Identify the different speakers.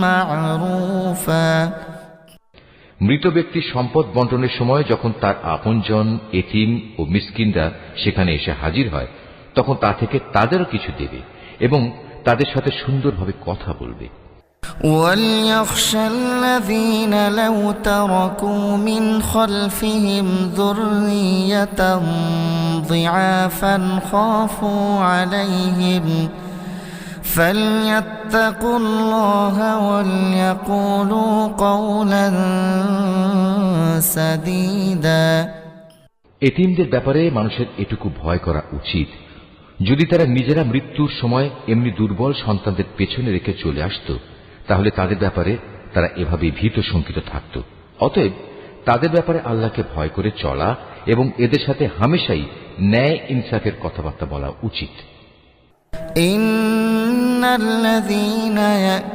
Speaker 1: معروفا
Speaker 2: মৃত ব্যক্তির সম্পদ বন্টনের সময় যখন তার আপনজন, এতিম ও মিসকিনরা সেখানে এসে হাজির হয়, তখন তা থেকে তাদেরও কিছু দেবে এবং তাদের সাথে সুন্দরভাবে কথা বলবে।
Speaker 1: وَلْيَخْشَ الَّذِينَ لَوْ تَرَكُوا مِنْ خَلْفِهِمْ ذُرِّيَّةً ضِعَافًا خَافُوا عَلَيْهِمْ فَلْيَتَّقُوا اللَّهَ وَلْيَقُولُوا قَوْلًا سَدِيدًا।
Speaker 2: এতিমদের ব্যাপারে মানুষের এটুকু ভয় করা উচিত, যদি তারা নিজেরা মৃত্যুর সময় এমনি দুর্বল সন্তানদের পেছনে রেখে চলে আসত, তাহলে তাদের ব্যাপারে তারা এভাবে ভীত শঙ্কিত থাকত। অতএব তাদের ব্যাপারে আল্লাহকে ভয় করে চলা এবং এদের সাথে হামেশাই ন্যায় ইনসাফের কথাবার্তা বলা উচিত।